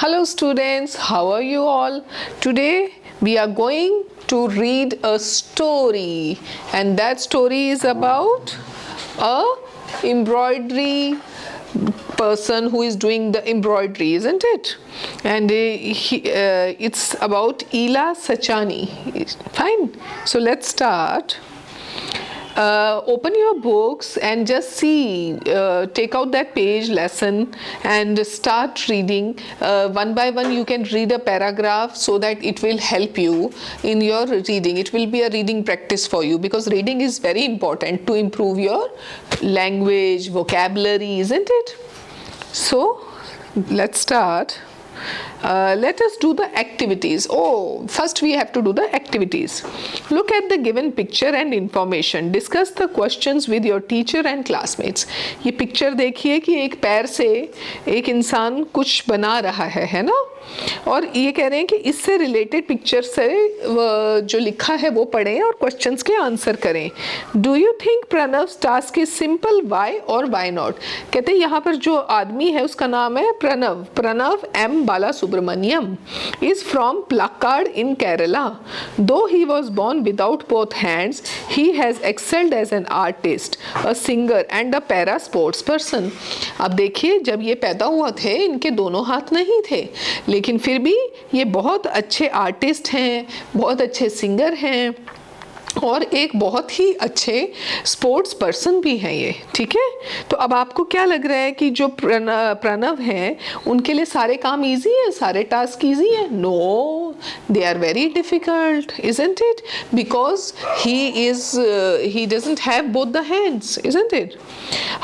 Hello students, how are you all? Today we are going to read a story, and that story is about a embroidery person who is doing the embroidery, isn't it? And it's about Ela Sachani. Fine, so let's start. Open your books and just see, take out that page lesson and start reading. One by one you can read a paragraph so that it will help you in your reading. It will be a reading practice for you because reading is very important to improve your language, vocabulary, isn't it? So let's start. Let us do the activities. First we have to do the activities. Look at the given picture and information. Discuss the questions with your teacher and classmates. ये picture देखिए कि एक पैर से एक इंसान कुछ बना रहा है ना? और ये कह रहे हैं कि इससे रिलेटेड पिक्चर से जो लिखा है वो पढ़ें और क्वेश्चंस के आंसर करें. Do you think Pranav's task is simple? Why और वाई नॉट? कहते हैं यहाँ पर जो आदमी है उसका नाम है Pranav. Pranav M Bala Subramaniam is from Palakkad in Kerala. Though he was born without both hands, he has excelled as an artist, a singer and a para sports person. अब देखिए, जब ये पैदा हुआ थे इनके दोनों हाथ नहीं थे, लेकिन फिर भी ये बहुत अच्छे आर्टिस्ट हैं, बहुत अच्छे सिंगर हैं और एक बहुत ही अच्छे स्पोर्ट्स पर्सन भी हैं ये. ठीक है, तो अब आपको क्या लग रहा है कि जो प्रणव हैं उनके लिए सारे काम इजी है, सारे टास्क इजी है? No, they are very difficult, isn't it? Because he doesn't have both the hands, isn't it?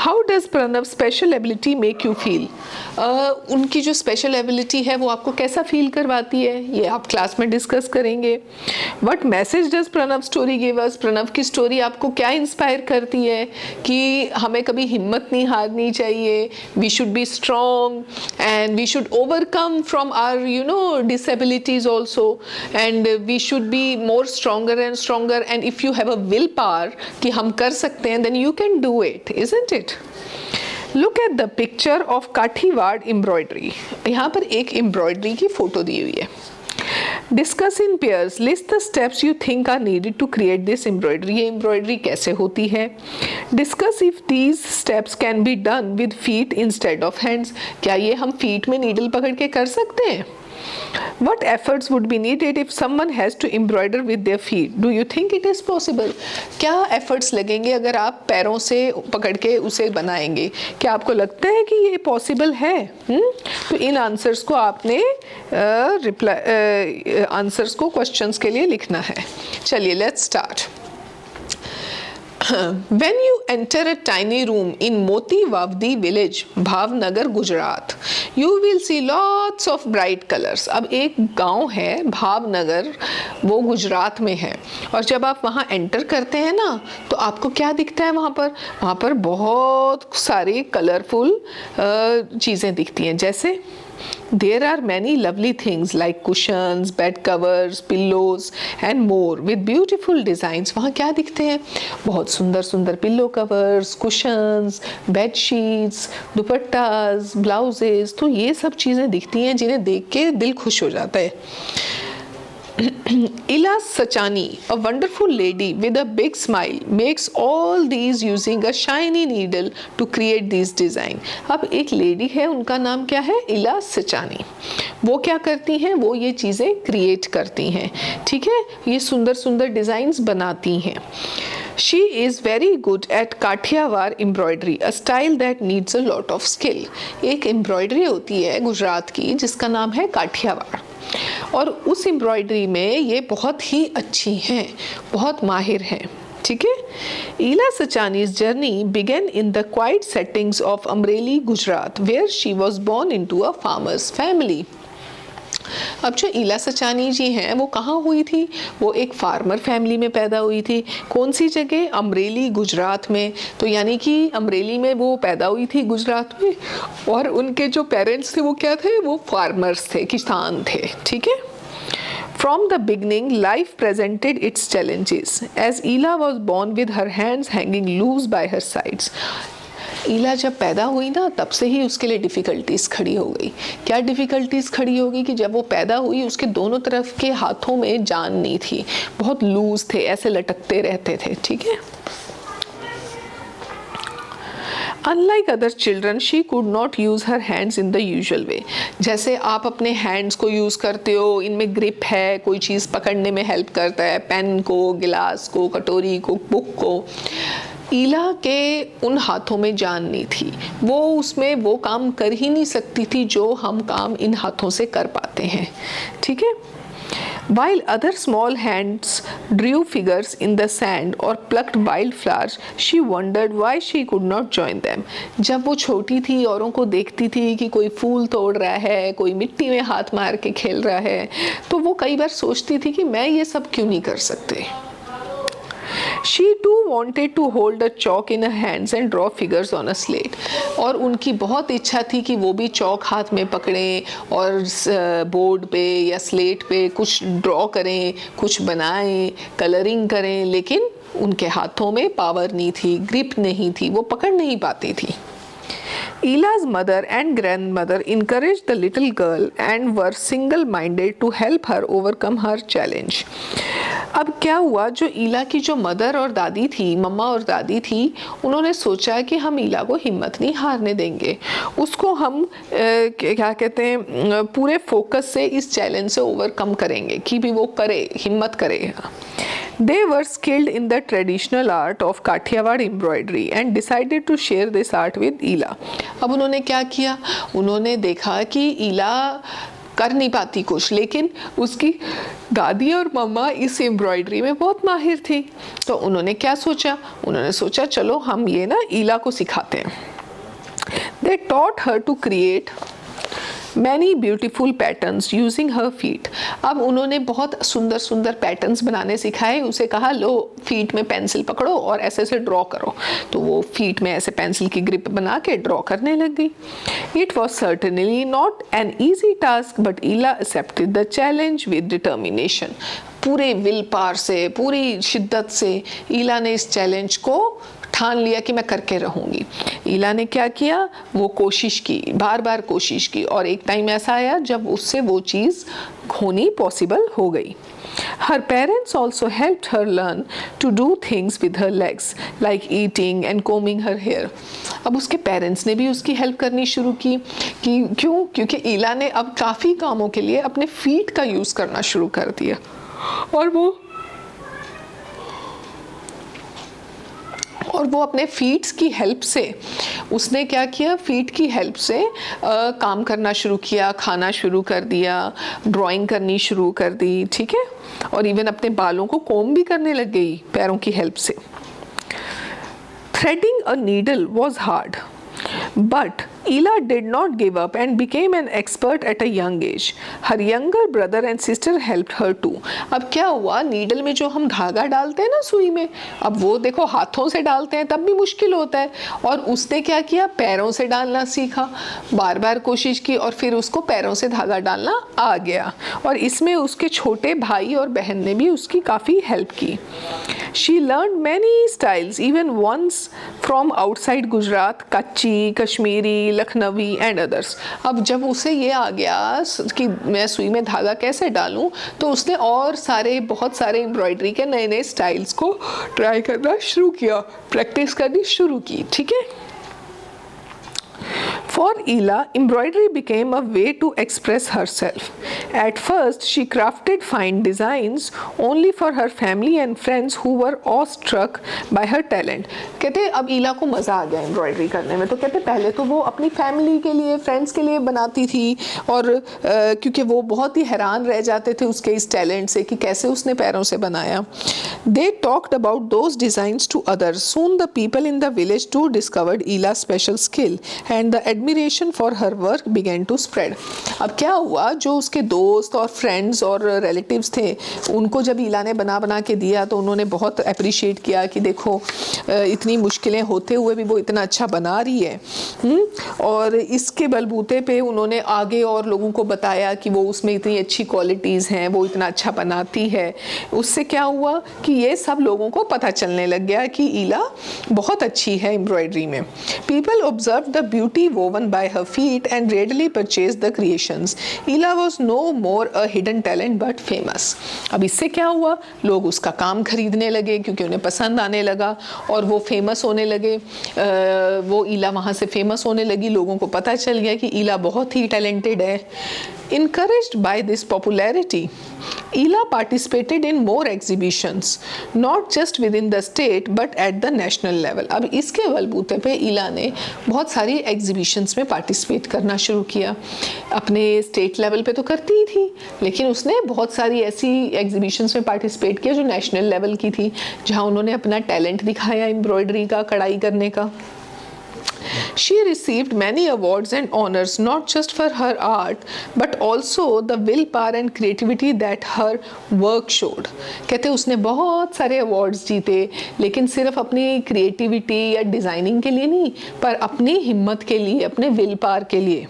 How does Pranav special ability make you feel? उनकी जो स्पेशल एबिलिटी है वो आपको कैसा फील करवाती है, ये आप क्लास में डिस्कस करेंगे. What message does Pranav story give us? Pranav की स्टोरी आपको क्या इंस्पायर करती है कि हमें कभी हिम्मत नहीं हारनी चाहिए, we should be strong and we should overcome from our disabilities also and we should be more stronger and stronger and if you have a will power कि हम कर सकते हैं, then you can do it, isn't it? Look at the picture of Kathiawar embroidery. यहाँ पर एक embroidery की photo दी हुई है. Discuss in pairs. List the steps you think are needed to create this embroidery. ये एम्ब्रॉयडरी कैसे होती है? Discuss if these steps can be done with feet instead of hands. क्या ये हम feet में नीडल पकड़ के कर सकते हैं? What efforts would be needed if someone has to embroider with their feet? Do you think it is possible? क्या efforts लगेंगे अगर आप पैरों से पकड़ के उसे बनाएंगे? क्या आपको लगता है कि ये possible है? तो इन आंसर्स को आपने आंसर्स को क्वेश्चंस के लिए लिखना है. चलिए, let's start. When you enter a tiny room in Moti Wavdi village, Bhavnagar, Gujarat, you will see lots of bright colors. अब एक गांव है भावनगर, वो गुजरात में है, और जब आप वहाँ एंटर करते हैं ना तो आपको क्या दिखता है वहाँ पर बहुत सारी कलरफुल चीज़ें दिखती हैं. जैसे there are many lovely things like cushions, bed covers, pillows and more with beautiful designs. वहाँ क्या दिखते हैं? बहुत सुंदर सुंदर pillow covers, cushions, bed sheets, dupattas, blouses. तो ये सब चीज़ें दिखती हैं जिन्हें देख के दिल खुश हो जाता है. Ela Sachani, a wonderful lady with a big smile, makes all these using a shiny needle to create these design. अब एक लेडी है, उनका नाम क्या है? इला सचानी. वो क्या करती हैं? वो ये चीज़ें क्रिएट करती हैं. ठीक है, ये सुंदर सुंदर डिज़ाइंस बनाती हैं. She is very good at Kathiawar embroidery, a style that needs a lot of skill. एक एम्ब्रॉयडरी होती है गुजरात की जिसका नाम है काठियावाड़, और उस एम्ब्रॉयडरी में ये बहुत ही अच्छी हैं, बहुत माहिर हैं. ठीक है. Ela Sachani's journey began in the quiet settings of Amreli, Gujarat, where she was born into a farmer's family. अब जो इला सचानी जी हैं वो कहाँ हुई थी? वो एक फार्मर फैमिली में पैदा हुई थी. कौन सी जगह? अमरेली, गुजरात में. तो यानी कि अमरेली में वो पैदा हुई थी गुजरात में, और उनके जो पेरेंट्स थे वो क्या थे? वो फार्मर्स थे, किसान थे. ठीक है. From the beginning, life presented its challenges, as Ela was born with her hands hanging loose by her sides. ईला जब पैदा हुई ना तब से ही उसके लिए डिफ़िकल्टीज़ खड़ी हो गई। क्या डिफ़िकल्टीज़ खड़ी हो गई कि जब वो पैदा हुई उसके दोनों तरफ के हाथों में जान नहीं थी, बहुत लूज़ थे, ऐसे लटकते रहते थे, ठीक है। Unlike other children, she could not use her hands in the usual way. जैसे आप अपने हैंड्स को यूज़ करते हो, इनमें ग्रिप है, कोई चीज़ पकड़ने में हेल्प करता है, पेन को, गिलास को, कटोरी को, बुक को। ईला के उन हाथों में जान नहीं थी, वो उसमें वो काम कर ही नहीं सकती थी जो हम काम इन हाथों से कर पाते हैं, ठीक है। While other small hands drew figures in the sand or plucked wildflowers, she wondered why she could not join them. जब वो छोटी थी औरों को देखती थी कि कोई फूल तोड़ रहा है, कोई मिट्टी में हाथ मार के खेल रहा है, तो वो कई बार सोचती थी कि मैं ये सब क्यों नहीं कर सकते। She too wanted to hold a chalk in her hands and draw figures on a slate. और उनकी बहुत इच्छा थी कि वो भी चौक हाथ में पकड़ें और बोर्ड पे या स्लेट पे कुछ ड्रॉ करें, कुछ बनाएं, कलरिंग करें, लेकिन उनके हाथों में पावर नहीं थी, ग्रिप नहीं थी, वो पकड़ नहीं पाती थी। Ila's mother and grandmother encouraged the little girl and were single-minded to help her overcome her challenge. अब क्या हुआ, जो ईला की जो मदर और दादी थी, मम्मा और दादी थी, उन्होंने सोचा कि हम ईला को हिम्मत नहीं हारने देंगे, उसको हम क्या कहते हैं पूरे फोकस से इस चैलेंज से ओवरकम करेंगे कि भी वो करे, हिम्मत करे। They were skilled in the traditional art of Kathiawad embroidery and decided to share this art with Ila. अब उन्होंने क्या किया, उन्होंने देखा कि ईला कर नहीं पाती कुछ, लेकिन उसकी दादी और मम्मा इस एम्ब्रॉयडरी में बहुत माहिर थी, तो उन्होंने क्या सोचा, उन्होंने सोचा चलो हम ये ना ईला को सिखाते हैं। They taught her to create many beautiful patterns using her feet. अब उन्होंने बहुत सुंदर सुंदर पैटर्न्स बनाने सिखाए, उसे कहा लो फीट में पेंसिल पकड़ो और ऐसे ऐसे ड्रॉ करो, तो वो फीट में ऐसे पेंसिल की ग्रिप बना के ड्रॉ करने लग गई। It was certainly not an easy task, but Ila accepted the challenge with determination. पूरे विल पावर से, पूरी शिद्दत से ईला ने इस चैलेंज को ठान लिया कि मैं करके रहूँगी। ईला ने क्या किया, वो कोशिश की, बार बार कोशिश की, और एक टाइम ऐसा आया जब उससे वो चीज़ होनी पॉसिबल हो गई। Her parents also helped her learn to do things with her legs, like eating and combing her hair. अब उसके पेरेंट्स ने भी उसकी हेल्प करनी शुरू की कि क्यों, क्योंकि ईला ने अब काफ़ी कामों के लिए अपने फीट का यूज़ करना शुरू कर दिया, और वो अपने फीट्स की हेल्प से, उसने क्या किया, फीट की हेल्प से काम करना शुरू किया, खाना शुरू कर दिया, ड्राइंग करनी शुरू कर दी, ठीक है, और इवन अपने बालों को कोम भी करने लग गई पैरों की हेल्प से। Threading a needle was hard, but Ila did not give up and became an expert at a young age. Her younger brother and sister helped her too. अब क्या हुआ, नीडल में जो हम धागा डालते हैं ना सुई में, अब वो देखो हाथों से डालते हैं तब भी मुश्किल होता है, और उसने क्या किया, पैरों से डालना सीखा, बार बार कोशिश की और फिर उसको पैरों से धागा डालना आ गया, और इसमें उसके छोटे भाई और बहन ने भी उसकी काफ़ी हेल्प की। She learned many styles, even ones from outside Gujarat, कच्ची, कश्मीरी, लखनवी एंड अदर्स। अब जब उसे ये आ गया कि मैं सुई में धागा कैसे डालूं, तो उसने और बहुत सारे एम्ब्रॉयडरी के नए नए स्टाइल्स को ट्राई करना शुरू किया, प्रैक्टिस करनी शुरू की, ठीक है। For Ila, embroidery became a way to express herself. At first, she crafted fine designs only for her family and friends who were awestruck by her talent. कहते अब ईला को मज़ा आ गया एम्ब्रॉयडरी करने में, तो कहते पहले तो वो अपनी फैमिली के लिए, फ्रेंड्स के लिए बनाती थी, और क्योंकि वो बहुत ही हैरान रह जाते थे उसके इस टैलेंट से कि कैसे उसने पैरों से बनाया। They talked about those designs to others. Soon the people in the village too discovered Ila's special skill, and the admiration for her work began to spread. अब क्या हुआ, जो उसके दोस्त और फ्रेंड्स और रिलेटिव्स थे, उनको जब ईला ने बना बना के दिया तो उन्होंने बहुत अप्रिशिएट किया कि देखो इतनी मुश्किलें होते हुए भी वो इतना अच्छा बना रही है। और इसके बलबूते पे उन्होंने आगे और लोगों को बताया कि वो उसमें इतनी अच्छी क्वालिटीज़ हैं, वो इतना अच्छा बनाती है। उससे क्या हुआ कि ये सब लोगों को पता चलने लग गया कि ईला बहुत अच्छी है एम्ब्रॉयडरी में। People observe the beauty woven by her feet and readily purchase the creations. Ela was no more a hidden talent but famous. अब इससे क्या हुआ, लोग उसका काम खरीदने लगे क्योंकि उन्हें पसंद आने लगा और वो फेमस होने लगे। वो ईला वहाँ से फेमस होने लगी, लोगों को पता चल गया कि ईला बहुत ही टैलेंटेड है। Encouraged by this popularity, Ela participated in more exhibitions, not just within the state but at the national level. अब इसके बलबूते पे ईला ने बहुत सारी एग्जीबिशंस में पार्टिसिपेट करना शुरू किया। अपने स्टेट लेवल पे तो करती ही थी, लेकिन उसने बहुत सारी ऐसी एग्जीबिशंस में पार्टिसिपेट किया जो नेशनल लेवल की थी, जहाँ उन्होंने अपना टैलेंट दिखाया एम्ब्रॉयडरी का, कढ़ाई करने का। She received many awards and honors not just for her art but also the willpower and creativity that her work showed. कहते उसने बहुत सारे अवार्ड्स जीते, लेकिन सिर्फ अपनी क्रिएटिविटी या डिज़ाइनिंग के लिए नहीं, पर अपनी हिम्मत के लिए, अपने विल पावर के लिए।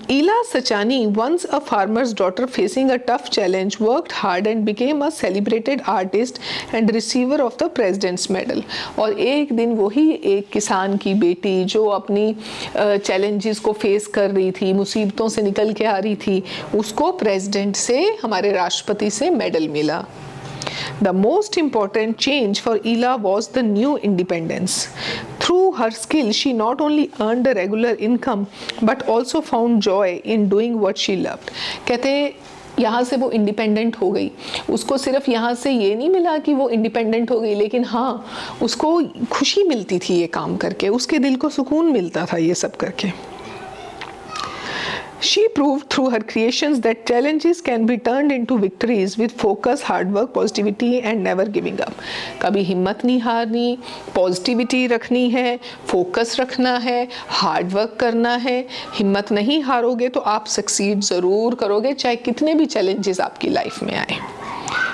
Ela Sachani, once a farmer's daughter facing a tough challenge, worked hard and became a celebrated artist and receiver of the President's Medal. और एक दिन वही एक किसान की बेटी जो अपनी चैलेंजेस को फेस कर रही थी, मुसीबतों से निकल के आ रही थी, उसको प्रेसिडेंट से, हमारे राष्ट्रपति से मेडल मिला। The most important change for Ela was the new independence. Through her skill, she not only earned a regular income but also found joy in doing what she loved. कहते यहाँ से वो independent हो गई। उसको सिर्फ यहाँ से ये नहीं मिला कि वो इंडिपेंडेंट हो गई, लेकिन हाँ, उसको खुशी मिलती थी ये काम करके, उसके दिल को सुकून मिलता था ये सब करके। She proved through her creations that challenges can be turned into victories with focus, hard work, positivity and never giving up. कभी हिम्मत नहीं हारनी, पॉजिटिविटी रखनी है, फोकस रखना है, हार्ड वर्क करना है। हिम्मत नहीं हारोगे तो आप सक्सीड ज़रूर करोगे, चाहे कितने भी चैलेंजेस आपकी लाइफ में आए।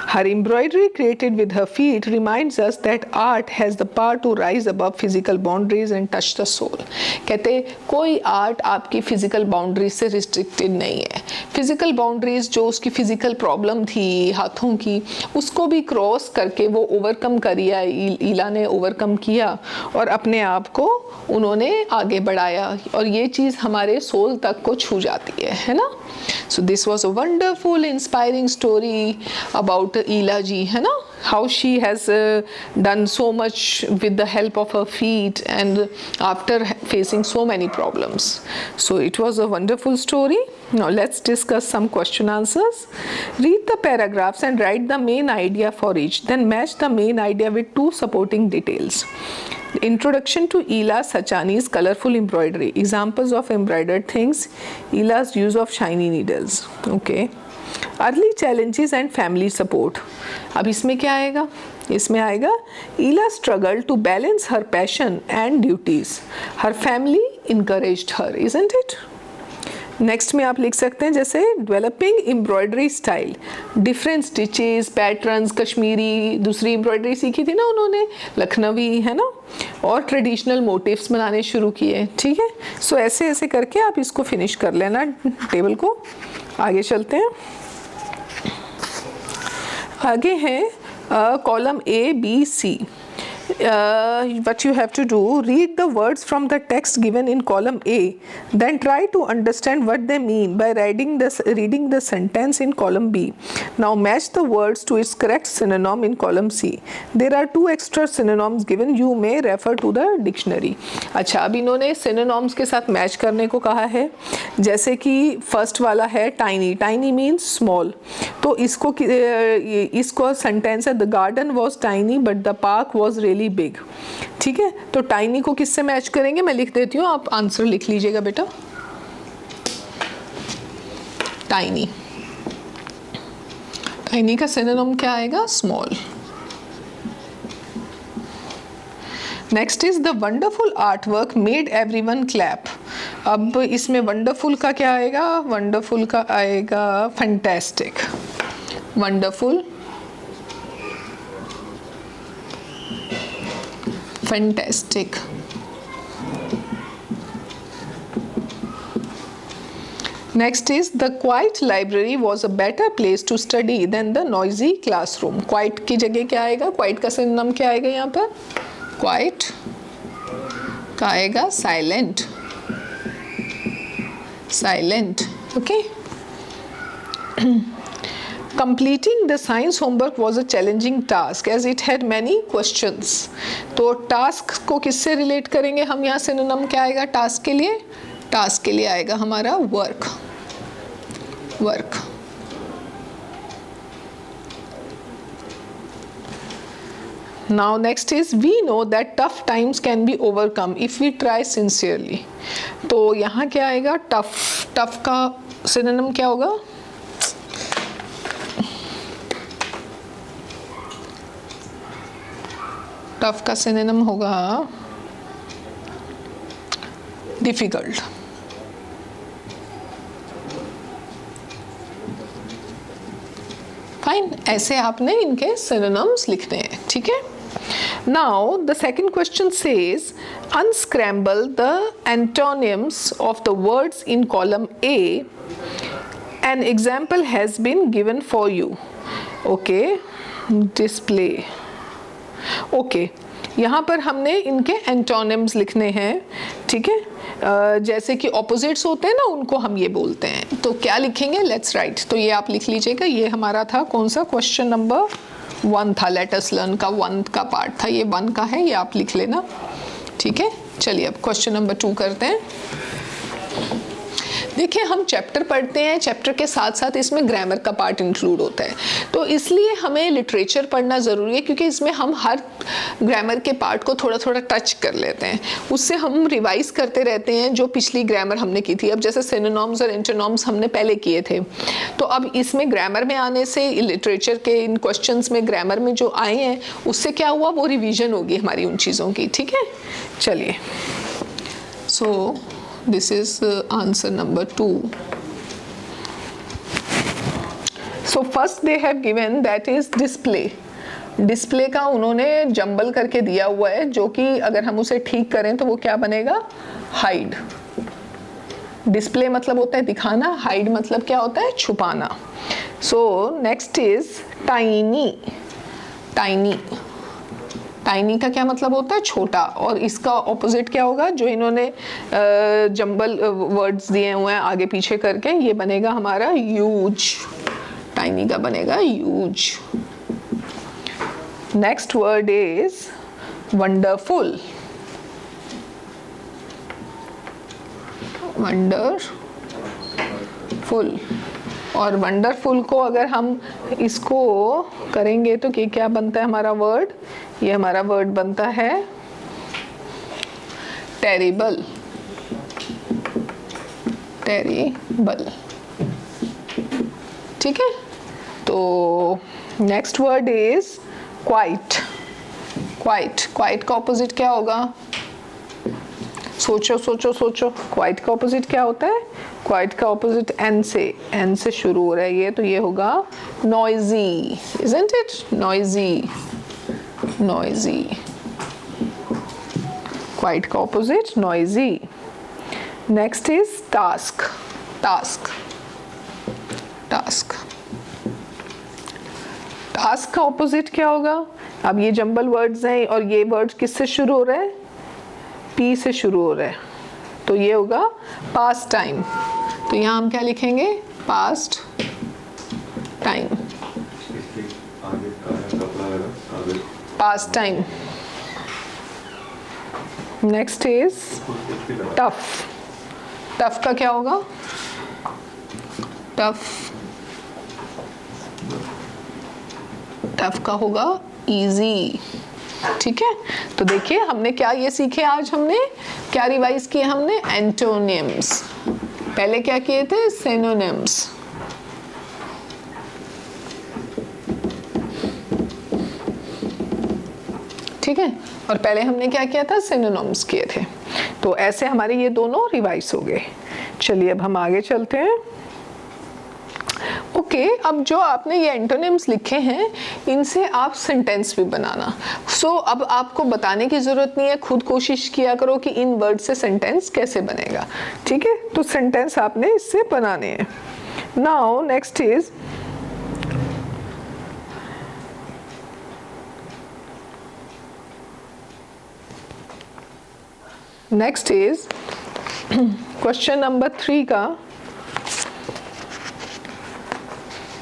Her embroidery created with her feet reminds us that art has the power to rise above physical boundaries and touch the soul. कहते कोई आर्ट आपकी फिजिकल बाउंड्रीज से रिस्ट्रिक्टेड नहीं है। फिजिकल बाउंड्रीज जो उसकी फिजिकल प्रॉब्लम थी हाथों की, उसको भी क्रॉस करके वो ओवरकम करिया, ईला ने ओवरकम किया और अपने आप को उन्होंने आगे बढ़ाया, और ये चीज़ हमारे सोल तक को छू जाती है ना। So this was a wonderful, inspiring story about Ela ji, है ना, how she has done so much with the help of her feet and after facing so many problems. So it was a wonderful story. Now let's discuss some question answers. Read the paragraphs and write the main idea for each. Then match the main idea with two supporting details. Introduction to Ela Sachani's colorful embroidery. Examples of embroidered things. Ela's use of shiny needles. Okay. Early challenges and family support. अब इसमें क्या आएगा? इसमें आएगा Ela struggled to balance her passion and duties. Her family encouraged her, isn't it? Next में आप लिख सकते हैं जैसे developing embroidery style, different stitches, patterns, Kashmiri दूसरी एम्ब्रॉयडरी सीखी थी ना उन्होंने, लखनवी, है ना, और ट्रेडिशनल मोटिव्स बनाने शुरू किए। ठीक है, सो ऐसे ऐसे करके आप इसको फिनिश कर लेना टेबल को। आगे चलते हैं। आगे है column A, B, C. What you have to do, read the words from the text given in column A, then try to understand what they mean by reading the sentence in column B. Now match the words to its correct synonym in column C. There are two extra synonyms given, you may refer to the dictionary. अच्छा, अब इन्होंने synonyms के साथ match करने को कहा है। जैसे कि फर्स्ट वाला है टाइनी, टाइनी मीन्स स्मॉल, तो इसको सेंटेंस है the garden was tiny but the park was really big. ठीक है, तो टाइनी को किससे मैच करेंगे, मैं लिख देती हूँ, आप आंसर लिख लीजिएगा बेटा। टाइनी, टाइनी का सिनोनिम क्या आएगा, small. Next is the wonderful art work made everyone clap. अब इसमें वंडरफुल का क्या आएगा? वंडरफुल का आएगा fantastic. Wonderful, fantastic. Next is the quiet library was a better place to study than the noisy classroom. Quiet की जगह क्या आएगा? Quiet का synonym क्या आएगा यहाँ पर? Quiet का आएगा silent. Silent. Okay. Completing the science homework was a challenging task as it had many questions. तो task को किससे relate करेंगे हम? यहाँ synonym क्या आएगा task के लिए? Task के लिए आएगा हमारा work. Work. Now next is we know that tough times can be overcome if we try sincerely. तो यहाँ क्या आएगा? tough. tough का synonym क्या होगा? tough का synonym होगा difficult. फाइन, ऐसे आपने इनके सिनोनिम्स लिखने हैं, ठीक है। Now the second question says unscramble the antonyms of the words in column A, an example has been given for you. Okay, display. Okay, यहाँ पर हमने इनके एंटोनिम्स लिखने हैं, ठीक है। जैसे कि ऑपोजिट्स होते हैं ना, उनको हम ये बोलते हैं। तो क्या लिखेंगे? Let's write. तो ये आप लिख लीजिएगा। ये हमारा था कौन सा? क्वेश्चन नंबर 1 था, लेट अस लर्न का 1 का पार्ट था। ये 1 का है, ये आप लिख लेना, ठीक है। चलिए अब क्वेश्चन नंबर 2 करते हैं। देखिए, हम चैप्टर पढ़ते हैं, चैप्टर के साथ साथ इसमें ग्रामर का पार्ट इंक्लूड होता है, तो इसलिए हमें लिटरेचर पढ़ना ज़रूरी है, क्योंकि इसमें हम हर ग्रामर के पार्ट को थोड़ा थोड़ा टच कर लेते हैं। उससे हम रिवाइज करते रहते हैं जो पिछली ग्रामर हमने की थी। अब जैसे सिनोनिम्स और एंटोनिम्स हमने पहले किए थे, तो अब इसमें ग्रामर में आने से लिटरेचर के इन क्वेश्चंस में ग्रामर में जो आए हैं उससे क्या हुआ, वो रिविजन होगी हमारी उन चीज़ों की, ठीक है। चलिए, सो this is answer number 2. So first they have given that is display. Display का उन्होंने जंबल करके दिया हुआ है, जो कि अगर हम उसे ठीक करें तो वो क्या बनेगा? हाइड। डिस्प्ले मतलब होता है दिखाना, हाइड मतलब क्या होता है? छुपाना। So next is tiny. Tiny, tiny का क्या मतलब होता है? छोटा। और इसका ऑपोजिट क्या होगा? जो इन्होंने जंबल वर्ड्स दिए हुए हैं आगे पीछे करके, ये बनेगा हमारा ह्यूज। टाइनी का बनेगा huge. Next word is wonderful. Wonderful. और वंडरफुल को अगर हम इसको करेंगे तो क्या बनता है हमारा वर्ड? ये हमारा वर्ड बनता है टेरिबल। टेरिबल, ठीक है। तो next word is quite. Quite, quite का ऑपोजिट क्या होगा? सोचो सोचो सोचो, क्वाइट का ऑपोजिट क्या होता है? क्वाइट का ऑपोजिट एन से शुरू हो रहा है ये, तो ये होगा noisy, isn't it? Noisy, noisy. Quiet का opposite noisy. Next is task. Task, task. Task का ऑपोजिट क्या होगा? अब ये जंबल वर्ड्स हैं और ये वर्ड किससे शुरू हो रहा है? पी से शुरू हो रहा है, तो ये होगा पास्ट टाइम। तो यहाँ हम क्या लिखेंगे? Past time. Past time. Next is tough. Tough का क्या होगा? टफ, टफ का होगा इजी, ठीक है। तो देखिए हमने क्या ये सीखे आज, हमने क्या रिवाइज किए? हमने एंटोनिम्स। पहले क्या किए थे? सिनोनिम्स। ठीक है, और पहले हमने क्या किया था, सिनोनिम्स किए थे। तो ऐसे हमारे ये दोनों रिवाइज हो गए। चलिए अब हम आगे चलते हैं। ओके, अब जो आपने ये एंटोनिम्स लिखे हैं इनसे आप सेंटेंस भी बनाना। अब आपको बताने की जरूरत नहीं है, खुद कोशिश किया करो कि इन वर्ड से सेंटेंस कैसे बनेगा। ठीक है, तो सेंटेंस आपने इससे बनाने हैं। Now next is question number 3 का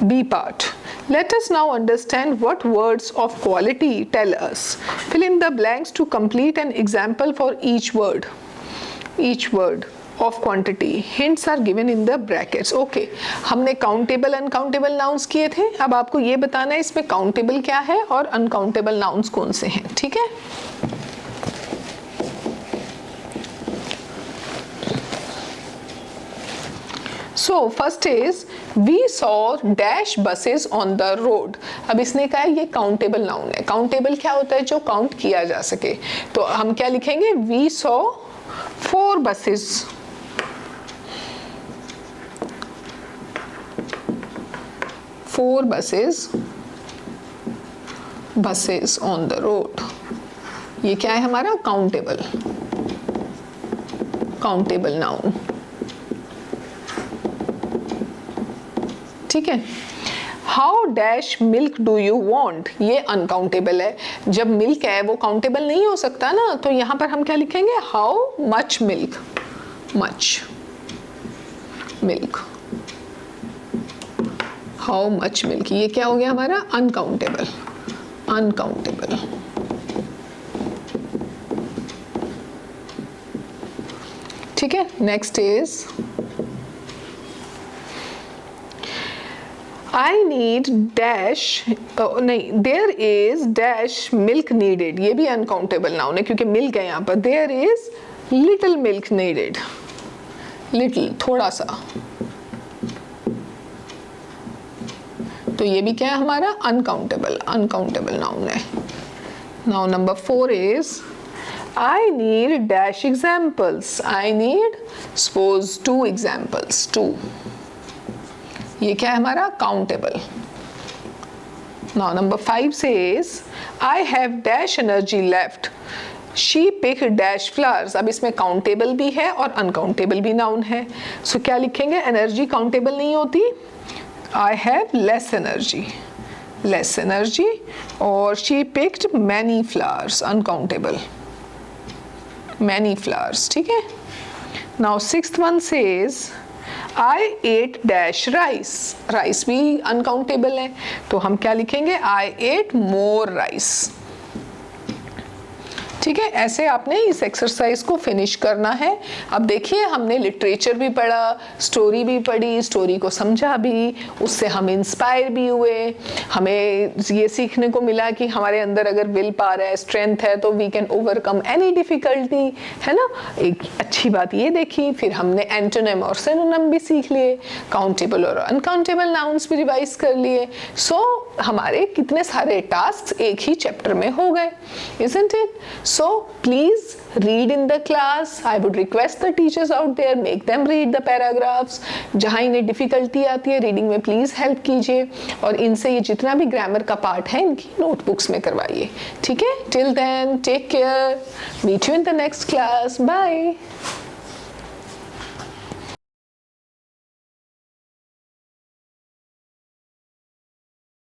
B part. Let us now understand what words of quality tell us. Fill in the blanks to complete an example for each word. Each word of quantity. Hints are given in the brackets. Okay, हमने countable uncountable nouns किए थे। अब आपको ये बताना है इसमें countable क्या है और uncountable nouns कौन से हैं। ठीक है, So first is we saw dash buses on the road. अब इसने कहा है ये काउंटेबल नाउन है। काउंटेबल क्या होता है, जो काउंट किया जा सके। तो हम क्या लिखेंगे, we saw 4 buses. 4 buses on the road. ये क्या है हमारा, काउंटेबल नाउन। ठीक है, how dash milk do you want, ये अनकाउंटेबल है। जब मिल्क है वो काउंटेबल नहीं हो सकता ना, तो यहां पर हम क्या लिखेंगे, how much milk, how much milk, ये क्या हो गया हमारा, अनकाउंटेबल। ठीक है, next is I need dash, नहीं, there is dash milk needed, ये भी अनकाउंटेबल नाउन है क्योंकि मिल्क है यहाँ पर। there is little milk needed, little थोड़ा सा, तो ये भी क्या है हमारा, अनकाउंटेबल नाउन है। now number 4 is I need dash examples, I need suppose 2 examples, 2, ये क्या है हमारा, countable. Now number 5 says I have dash energy left, she picked dash flowers। अब इसमें काउंटेबल भी है और अनकाउंटेबल भी नाउन है। सो क्या लिखेंगे, एनर्जी काउंटेबल नहीं होती, I have less energy, और she picked many flowers, uncountable, many flowers। ठीक है, now 6th one says I ate dash rice भी अनकाउंटेबल है, तो हम क्या लिखेंगे, I ate more rice। ठीक है, ऐसे आपने इस एक्सरसाइज को फिनिश करना है। अब देखिए हमने लिटरेचर भी पढ़ा, स्टोरी भी पढ़ी, स्टोरी को समझा भी, उससे हम इंस्पायर भी हुए। हमें ये सीखने को मिला कि हमारे अंदर अगर विल पावर है, स्ट्रेंथ है, तो we can overcome any difficulty, है ना। एक अच्छी बात ये देखी, फिर हमने एंटोनिम और सिनोनिम भी सीख लिए, काउंटेबल और अनकाउंटेबल नाउन्स भी रिवाइज कर लिए। सो हमारे कितने सारे टास्क एक ही चैप्टर में हो गए, isn't it? So please read in the class. I would request the teachers out there, make them read the paragraphs. जहाँ इन्हें डिफिकल्टी आती है रीडिंग में प्लीज हेल्प कीजिए, और इनसे ये जितना भी ग्रामर का पार्ट है इनकी नोटबुक्स में करवाइए। ठीक है, till then take care, meet you in the next class, bye.